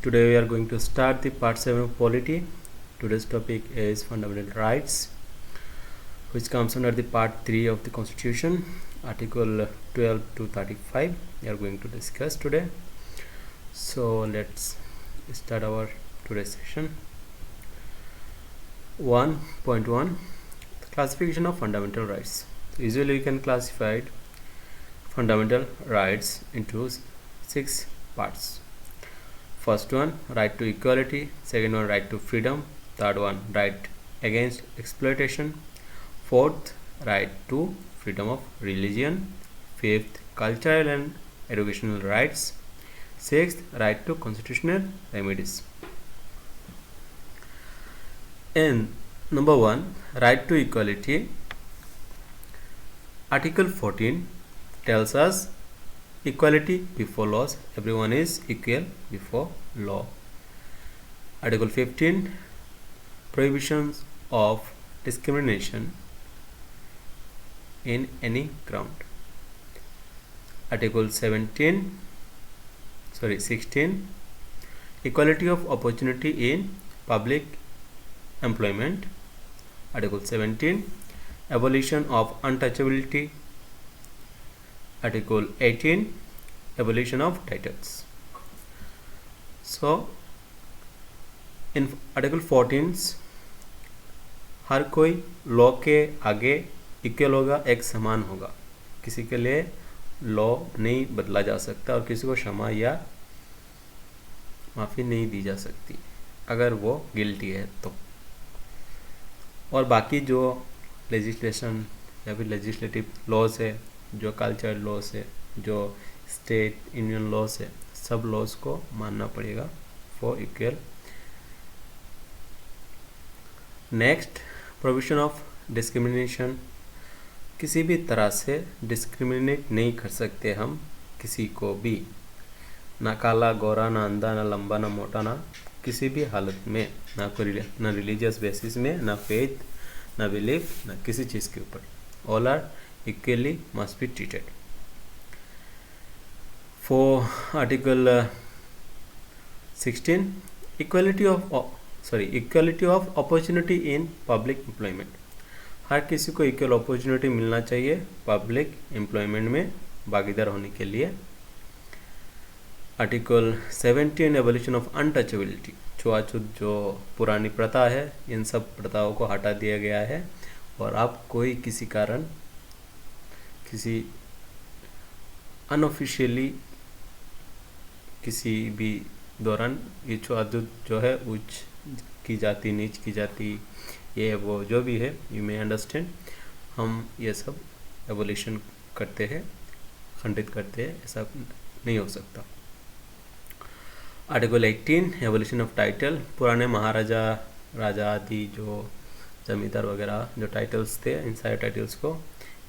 Today we are going to start the part 7 of polity. Today's topic is fundamental rights, which comes under the part 3 of the Constitution, Article 12 to 35. We are going to discuss today. So let's start our today's session. 1.1 Classification of fundamental rights. Usually we can classify fundamental rights into 6 parts. First one, right to equality. Second one, right to freedom. Third one, right against exploitation. Fourth, right to freedom of religion. Fifth, cultural and educational rights. Sixth, right to constitutional remedies. In number 1, right to equality, Article 14 tells us equality before laws. Everyone is equal before law. Article 15, prohibitions of discrimination in any ground. Article 16, equality of opportunity in public employment. Article 17, abolition of untouchability. Article 18, abolition of titles. So in Article 14, हर कोई law के आगे equal होगा, एक समान होगा. किसी के लिए लॉ नहीं बदला जा सकता और किसी को क्षमा या माफ़ी नहीं दी जा सकती अगर वो गिल्टी है तो. और बाकी जो लेजिस्लेशन या फिर लेजिस्लेटिव लॉज है, जो कल्चरल लॉस है, जो स्टेट यूनियन लॉस है, सब लॉस को मानना पड़ेगा for equal. Next, provision of discrimination. किसी भी तरह से डिस्क्रिमिनेट नहीं कर सकते हम किसी को भी, ना काला गोरा, ना अंधा, ना लंबा, ना मोटा, ना किसी भी हालत में, ना रिलीजियस बेसिस में, ना फेथ, ना बिलीफ, ना किसी चीज़ के ऊपर. All are equally must be treated. For Article 16, equality of opportunity in public employment. हर किसी को इक्वल अपॉर्चुनिटी मिलना चाहिए पब्लिक एम्प्लॉयमेंट में भागीदार होने के लिए. Article 17, abolition of untouchability. छुआछूत जो पुरानी प्रथा है, इन सब प्रथाओं को हटा दिया गया है और अब कोई किसी कारण किसी अनऑफिशियली किसी भी दौरान ये छुआछूत जो है उच्च की जाति, नीच की जाति, ये वो जो भी है, यू मे अंडरस्टैंड, हम ये सब एवोल्यूशन करते हैं, खंडित करते हैं. ऐसा नहीं हो सकता. Article 18, evolution of title. पुराने महाराजा, राजा आदि जो जमींदार वगैरह जो टाइटल्स थे, इन सारे टाइटल्स को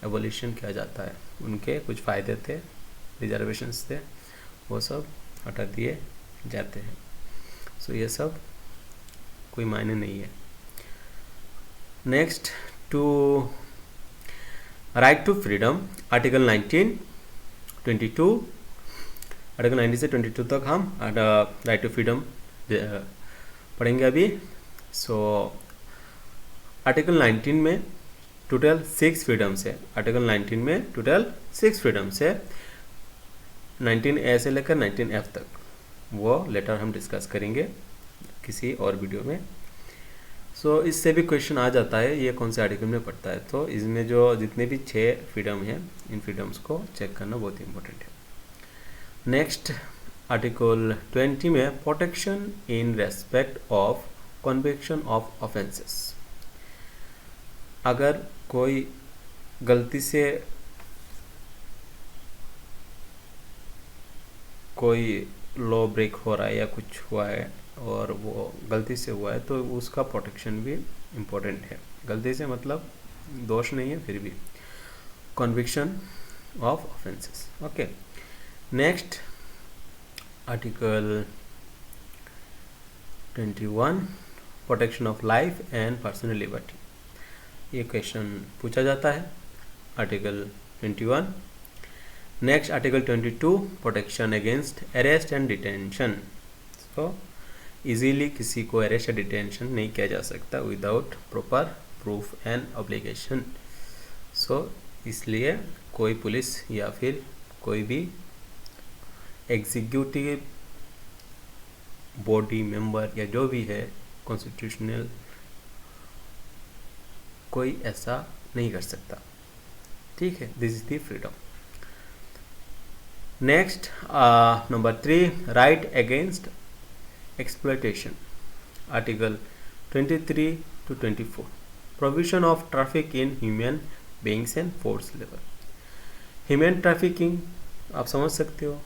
एवोल्यूशन किया जाता है. उनके कुछ फ़ायदे थे, रिजर्वेशंस थे, वो सब हटा दिए जाते हैं. सो ये सब कोई मायने नहीं है. Next, two right to freedom. Article 19, 22, article 19 से 22 तक हम राइट टू फ्रीडम पढ़ेंगे अभी. सो आर्टिकल 19 में टोटल 6 फ्रीडम्स है. आर्टिकल 19 में टोटल 6 फ्रीडम्स है, 19A से लेकर 19F तक. वो लेटर हम डिस्कस करेंगे किसी और वीडियो में. सो इससे भी क्वेश्चन आ जाता है ये कौन से आर्टिकल में पड़ता है, तो इसमें जो जितने भी 6 फ्रीडम हैं, इन फ्रीडम्स को चेक करना बहुत इंपॉर्टेंट है. नेक्स्ट, आर्टिकल 20 में protection in respect of conviction of offences. अगर कोई गलती से कोई लॉ ब्रेक हो रहा है या कुछ हुआ है और वो गलती से हुआ है, तो उसका प्रोटेक्शन भी इम्पोर्टेंट है. गलती से मतलब दोष नहीं है, फिर भी conviction of offences. Okay. Next, article 21, protection of life and personal liberty. ये क्वेश्चन पूछा जाता है. Article 21. Next, article 22, protection against arrest and detention. तो इजीली किसी को अरेस्ट या डिटेंशन नहीं किया जा सकता without proper proof and obligation. So इसलिए कोई पुलिस या फिर कोई भी एग्जीक्यूटिव बॉडी मेंबर या जो भी है कॉन्स्टिट्यूशनल, कोई ऐसा नहीं कर सकता। ठीक है, this is the freedom. Next number 3, right against exploitation, article 23 to 24, provision of traffic in human beings and force labour. Human trafficking आप समझ सकते हो,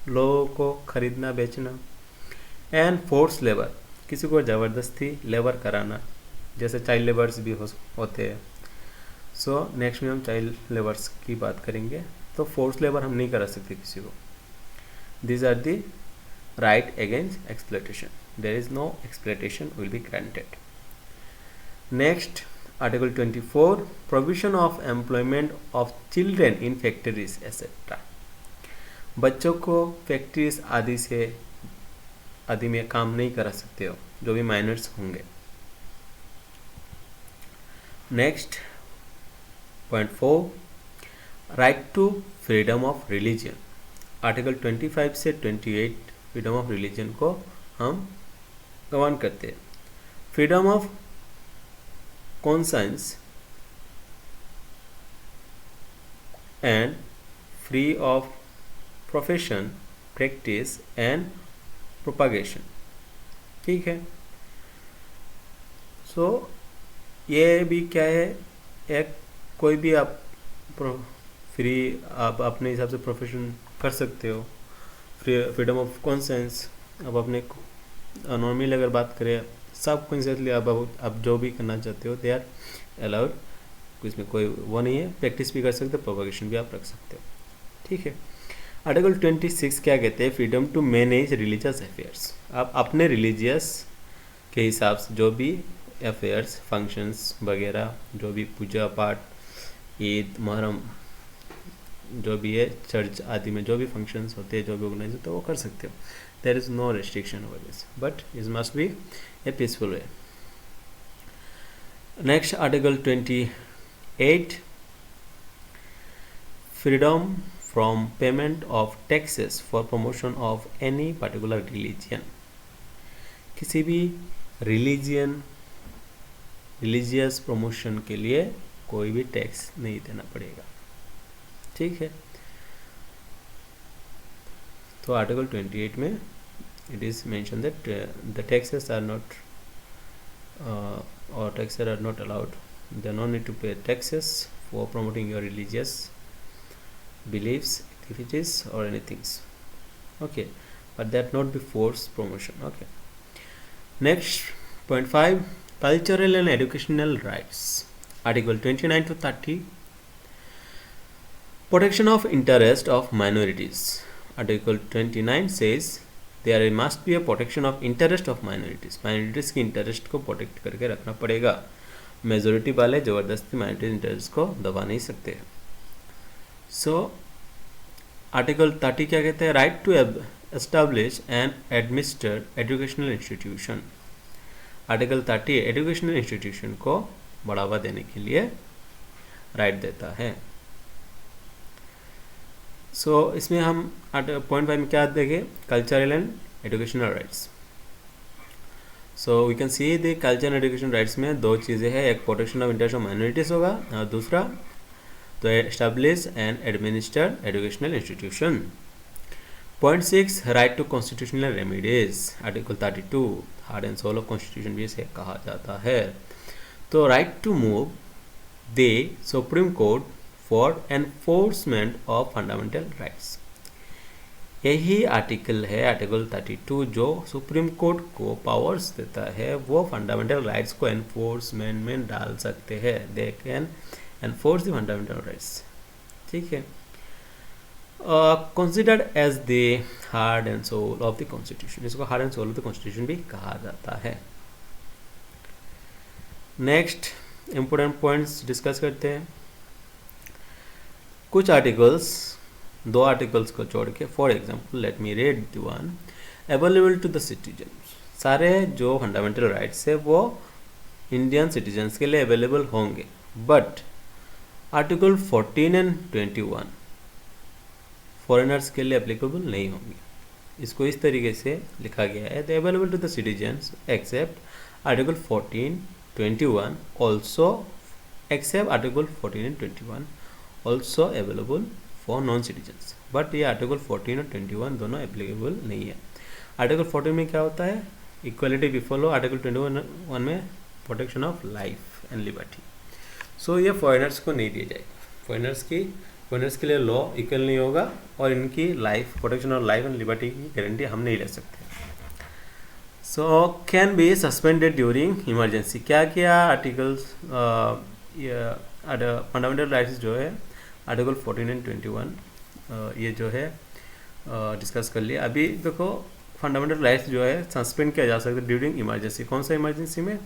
लोगों को खरीदना बेचना, एंड फोर्स लेबर किसी को ज़बरदस्ती लेबर कराना, जैसे चाइल्ड लेबर्स भी होते हैं। सो नेक्स्ट में हम चाइल्ड लेबर्स की बात करेंगे। तो फोर्स लेबर हम नहीं करा सकते किसी को। These are the right against exploitation, there is no exploitation will be granted. Next article 24, provision of employment of children in factories etcetera, बच्चों को फैक्ट्रीज आदि में काम नहीं करा सकते हो, जो भी माइनर्स होंगे। Next point 4, right to freedom of religion, article 25 से 28 फ्रीडम ऑफ रिलीजन को हम गवर्न करते हैं। Freedom of conscience and free of profession, practice and propagation. ठीक है, सो ये भी क्या है, एक कोई भी आप फ्री आप अपने हिसाब से प्रोफेशन कर सकते हो। फ्रीडम ऑफ कॉन्सेंस, अब अपने नॉर्मली अगर बात करें सब कॉन्सेंसली आप जो भी करना चाहते हो दे आर अलाउड, इसमें कोई वो नहीं है। प्रैक्टिस भी कर सकते हो, प्रोपगेशन भी आप रख सकते हो। ठीक है, आर्टिकल 26 क्या कहते हैं, freedom to manage religious affairs, आप अपने रिलीजियस के हिसाब से जो भी अफेयर्स फंक्शंस वगैरह, जो भी पूजा पाठ, ईद, मुहर्रम, जो भी है चर्च आदि में जो भी फंक्शंस होते हैं, जो भी ऑर्गेनाइज होते हैं, वो कर सकते हो। There is no restriction over this, but it must be a peaceful way. Next article 28, freedom from payment of taxes for promotion of any particular religion, किसी भी रिलीजियस प्रमोशन के लिए कोई भी टैक्स नहीं देना पड़ेगा। ठीक है, तो आर्टिकल 28 में it is mention that the taxes are not or taxes are not allowed, they no need to pay taxes for promoting your religious beliefs, activities or anything. Okay, but that not be forced promotion. Okay, next point 5, cultural and educational rights, article 29 to 30, protection of interest of minorities. Article 29 says there must be a protection of interest of minorities, minorities की interest को protect करके रखना पड़ेगा। Majority वाले ज़बरदस्ती minority interest को दबा नहीं सकते। सो आर्टिकल 30 क्या कहते हैं, right to establish and administer educational institution. Article 30 educational institution को बढ़ावा देने के लिए राइट देता है। सो इसमें हम पॉइंट 5 में क्या देखें, cultural and educational rights. So we can see the cultural and education rights में दो चीज़ें हैं, एक protection of interest of minorities होगा और दूसरा तो establish and administer educational institution. Point 6, right to constitutional remedies, article 32 heart and soul of constitution भी इसे कहा जाता है। तो right to move the supreme court for enforcement of fundamental rights, यही आर्टिकल है आर्टिकल 32 जो सुप्रीम कोर्ट को पावर्स देता है, वो फंडामेंटल राइट्स को एनफोर्समेंट में डाल सकते हैं, they can enforce the fundamental rights. ठीक है, considered as the heart and soul of the constitution, इसको heart and soul of the constitution भी कहा जाता है। नेक्स्ट इंपोर्टेंट पॉइंट्स डिस्कस करते हैं। कुछ आर्टिकल्स, दो आर्टिकल्स को छोड़ के, for example let me read the one, available to the citizen, सारे जो फंडामेंटल राइट्स है वो इंडियन सिटीजन्स के लिए अवेलेबल होंगे, बट आर्टिकल 14 एंड 21 फॉरेनर्स के लिए एप्लीकेबल नहीं होंगे। इसको इस तरीके से लिखा गया है, the available to the citizens except article 14, 21 also, except article 14 and 21 also available for non citizens, but ये आर्टिकल 14 और 21 दोनों एप्लीकेबल नहीं है। आर्टिकल 14 में क्या होता है, इक्वलिटी बिफोर लॉ, आर्टिकल 21 में protection of life and liberty. So ये फॉरेनर्स को नहीं दिया जाएगा, फॉरेनर्स के लिए लॉ इक्वल नहीं होगा और इनकी life, protection of life and liberty की गारंटी हम नहीं ले सकते। So can be suspended during emergency, क्या क्या आर्टिकल्स, फंडामेंटल राइट्स जो है आर्टिकल 14 एंड 21 ये जो है डिस्कस कर लिया। अभी देखो फंडामेंटल राइट्स जो है सस्पेंड किया जा सकता है ड्यूरिंग इमरजेंसी। कौन सा इमरजेंसी में,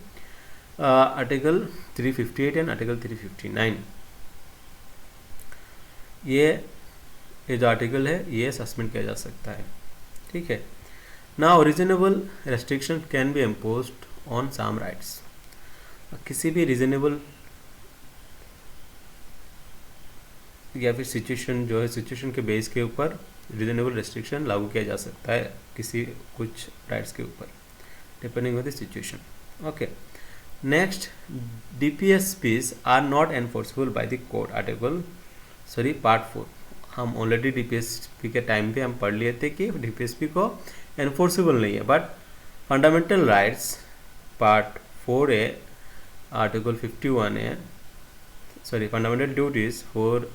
आर्टिकल 358 एंड आर्टिकल 359, ये जो आर्टिकल है ये सस्पेंड किया जा सकता है, ठीक है। Now reasonable restriction can be imposed on some rights, किसी भी रीजनेबल या फिर सिचुएशन जो है, सिचुएशन के बेस के ऊपर रीजनेबल रेस्ट्रिक्शन लागू किया जा सकता है किसी कुछ राइट्स के ऊपर, depending on the situation. Okay, next, DPSPs are not enforceable by the court, part 4। हम ऑलरेडी DPSP के टाइम पे हम पढ़ लिए थे कि DPSP को एनफोर्सेबल नहीं है, but fundamental rights part 4A article 51 है, fundamental duties for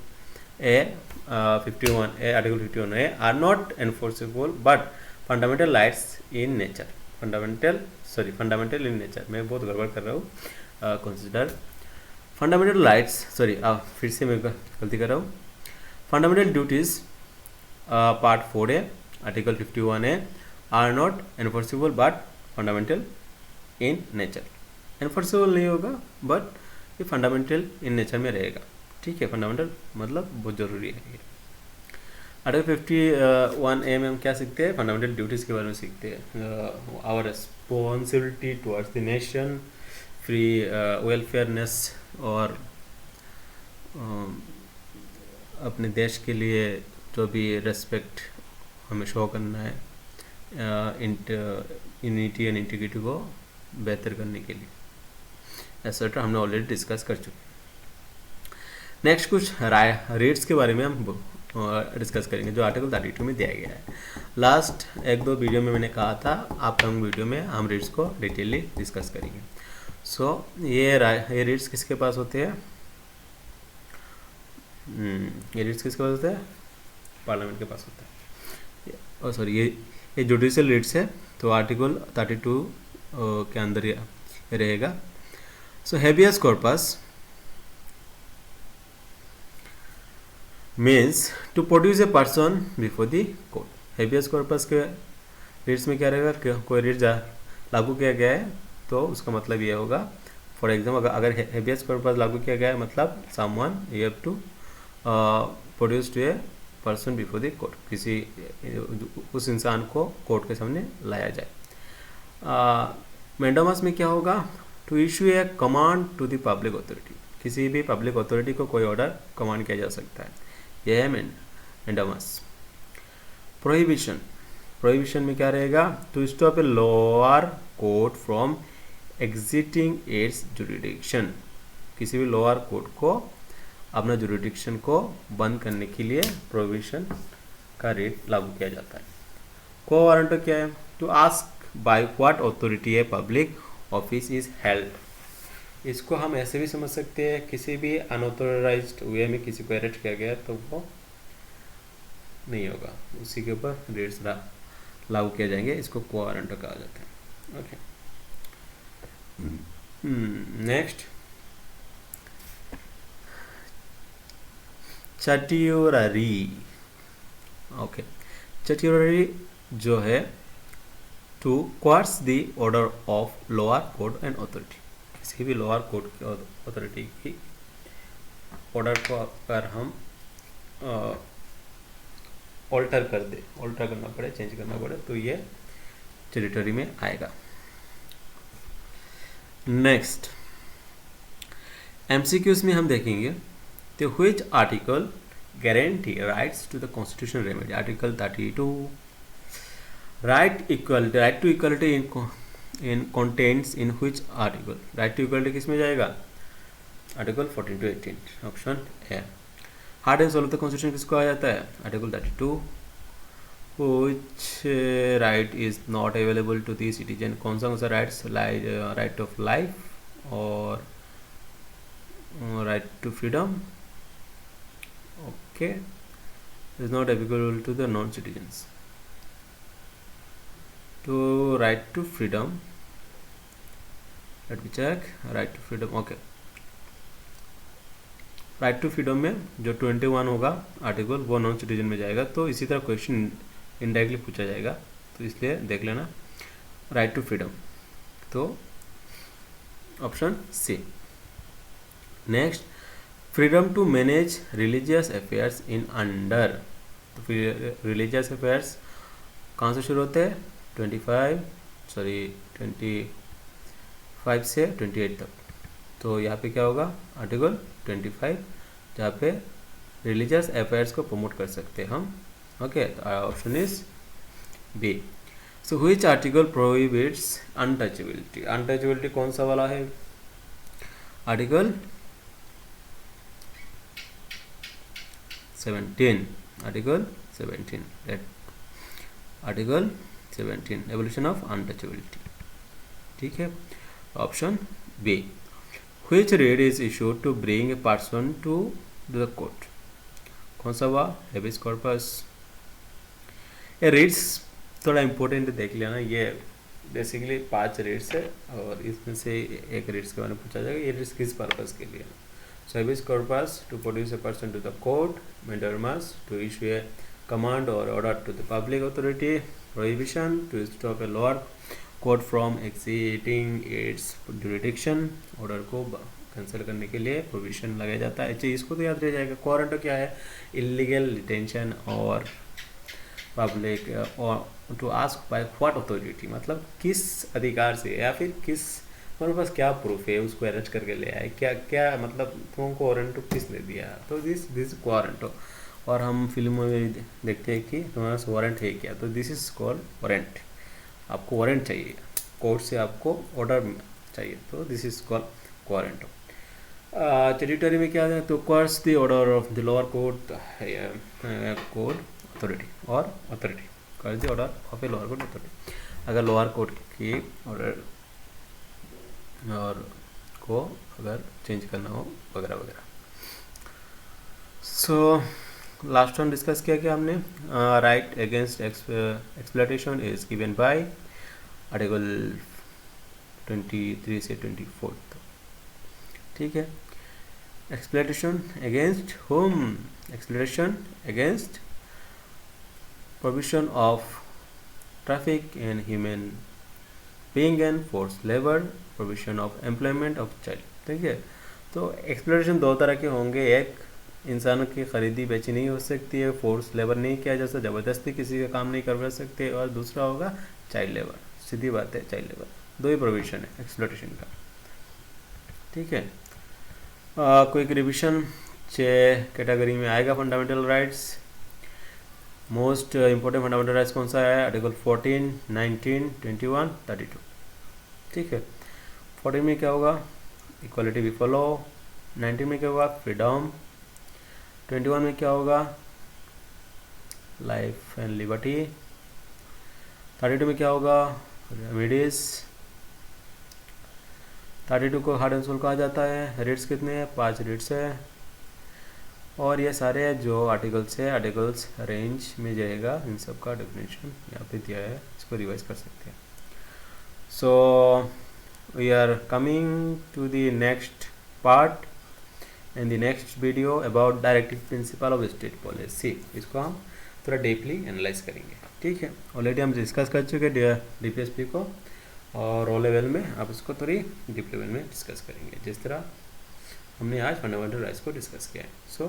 article 51A are not enforceable but fundamental rights in nature, fundamental in nature, मैं बहुत गड़बड़ कर रहा हूँ, कंसिडर फंडामेंटल राइट्स, फिर से मैं गलती कर रहा हूँ। Fundamental duties part 4A article 51A are not enforceable but fundamental in nature, enforceable नहीं होगा बट ये फंडामेंटल इन नेचर में रहेगा, ठीक है। फंडामेंटल मतलब बहुत ज़रूरी है ये। आर्टिकल 51A में हम क्या सीखते हैं, फंडामेंटल ड्यूटीज़ के बारे में सीखते हैं, our responsibility towards the nation, free welfareness, और अपने देश के लिए जो भी रेस्पेक्ट हमें शो करना है, यूनिटी एंड इंटीग्रिटी को बेहतर करने के लिए, एक्सेट्रा हमने ऑलरेडी डिस्कस कर चुके हैं। नेक्स्ट कुछ रेट्स के बारे में हम डिस्कस करेंगे जो आर्टिकल 32 में दिया गया है। लास्ट 1-2 वीडियो में मैंने कहा था अपकमिंग वीडियो में हम रेट्स को डिटेलली डिस्कस करेंगे। सो ये रेट्स किसके पास होते हैं, ये रेट्स किसके पास होते हैं, पार्लियामेंट के पास होता है, और ये जुडिशियल रेट्स है, तो आर्टिकल 32 के अंदर ये रहेगा। So habeas corpus means to produce a person before the court. Habeas corpus के रेट्स में क्या रहेगा, कोई रेट लागू किया गया है तो उसका मतलब ये होगा, फॉर एग्जाम्पल अगर हेबियस कॉर्पस लागू किया गया है मतलब someone you have to produce to a person before the court, किसी उस इंसान को कोर्ट के सामने लाया जाए। मैंडामस में क्या होगा, to issue a command to the public authority, किसी भी पब्लिक अथॉरिटी को कोई ऑर्डर कमांड किया जा सकता है, यह है मैंडामस। प्रोहिबिशन में क्या रहेगा, to stop a lower court from exceeding its jurisdiction, किसी भी लोअर कोर्ट को अपना जुरिडिक्शन को बंद करने के लिए प्रोहिबिशन का रेट लागू किया जाता है। को वारंट क्या है, to ask by what authority a public office is held, इसको हम ऐसे भी समझ सकते हैं, किसी भी अनऑथोराइज्ड वे में किसी को अरेस्ट किया गया तो वो नहीं होगा, उसी के ऊपर रेट्स लागू किए जाएंगे, इसको को वारंट कहा जाता है। Okay, next certiorari. Okay, certiorari जो है to quash the order of lower court and authority, किसी भी लोअर कोर्ट की अथॉरिटी की ऑर्डर को अगर हम ऑल्टर करना पड़े, चेंज करना पड़े, तो ये टेरिटरी में आएगा। नेक्स्ट MCQs में हम देखेंगे तो which article guarantee rights to the constitutional remedy. Article 32 right to equality in contents in which article. Right to equality किस में जाएगा? Article 14 to 18 option A. Heart and soul of the constitution किसको आ जाता है? Article 32 which right is not available to the citizen। कौन सा rights? Right of life और right to freedom, okay, is not applicable to the non-citizens। to right to freedom, let me check, right to freedom, okay, right to freedom में जो 21 होगा article वो non citizen में जाएगा। तो इसी तरह क्वेश्चन इनडायरेक्टली पूछा जाएगा, तो इसलिए देख लेना राइट टू फ्रीडम, तो option C. Next freedom to manage religious affairs in under. तो रिलीजियस अफेयर्स कहाँ से शुरू होते हैं? 25 से 28 तक। तो यहाँ पे क्या होगा? आर्टिकल 25, जहाँ पे रिलीजियस अफेयर्स को प्रमोट कर सकते हैं हम। Okay, option is B. So which article prohibits untouchability. Untouchability कौन सा वाला है? Article 17। Article 17, article 17 evolution of untouchability. ठीक है, option B. Which writ is issued to bring a person to the court. कौन सा हुआ? Habeas corpus. ये रेड्स थोड़ा इम्पोर्टेंट देख लेना। ये बेसिकली 5 रेड्स है और इसमें से एक रेड्स के बारे में पूछा जाएगा। ये रेड्स किस पर्पस के लिए? So habeas corpus to produce a person to the court, mandamus to issue a command or order to the public authority, prohibition to stop a lower court from exceeding its jurisdiction, order को cancel करने के लिए provision लगाया जाता है। अच्छा, इसको तो याद रह जाएगा। वारंट क्या है? इलीगल डिटेंशन और पब्लिक और to ask by what authority, मतलब किस अधिकार से या फिर किस हमारे पास क्या प्रूफ है उसको अरेस्ट करके ले आए, क्या क्या मतलब तुमको वारंट किसने दिया? तो दिस वारंट। और हम फिल्मों में देखते हैं कि तुम्हारे पास वारंट है क्या, तो दिस इज कॉल्ड वारंट। आपको वारंट चाहिए, कोर्ट से आपको ऑर्डर चाहिए, तो this is called warrant. Territory में क्या है? तो quash the order of the lower court authority और authority, quash the order of a lower court authority. अगर लोअर कोर्ट की ऑर्डर और को अगर चेंज करना हो वगैरह वगैरह। सो लास्ट वन डिस्कस किया कि हमने right against exploitation is given by article 23 से 24। ठीक है, exploitation against whom, exploitation against provision of traffic and human being and force labour, provision of employment of child. ठीक है, तो एक्सप्लॉयटेशन 2 तरह के होंगे। एक, इंसानों की खरीदी बेची नहीं हो सकती है, फोर्स लेबर नहीं किया जा सकता, ज़बरदस्ती किसी का काम नहीं करवा सकते, और दूसरा होगा चाइल्ड लेबर। सीधी बात है, चाइल्ड लेबर। 2 ही प्रोविजन है एक्सप्लॉयटेशन का। ठीक है, क्विक रिविजन 6 कैटेगरी में आएगा fundamental rights. Most important fundamental rights कौन सा है? आर्टिकल 14, 19, 21, 32। ठीक है, 14 में क्या होगा? Equality before law. 19 में क्या होगा? फ्रीडम। 21 में क्या होगा? Life and liberty. 32 में क्या होगा? रेमेडीज। 32 को हार्ड एंड सोल कहा जाता है। रेट्स कितने हैं? 5 रेट्स है। और ये सारे जो आर्टिकल्स है, आर्टिकल्स रेंज में जाएगा। इन सब का डेफिनेशन यहाँ पे दिया है, इसको रिवाइज कर सकते हैं। सो we are coming to the next part in the next video about directive principle of state policy। इसको हम थोड़ा डीपली एनालाइज करेंगे। ठीक है, ऑलरेडी हम डिस्कस कर चुके DPSP को, और रो लेवल में आप इसको थोड़ी डीप लेवल में डिस्कस करेंगे, जिस तरह हमने आज फंडामेंटल राइट्स को डिस्कस किया है। So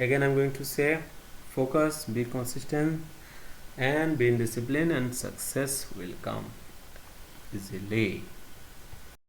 again I am going to say focus, be consistent and be in discipline and success will come easily.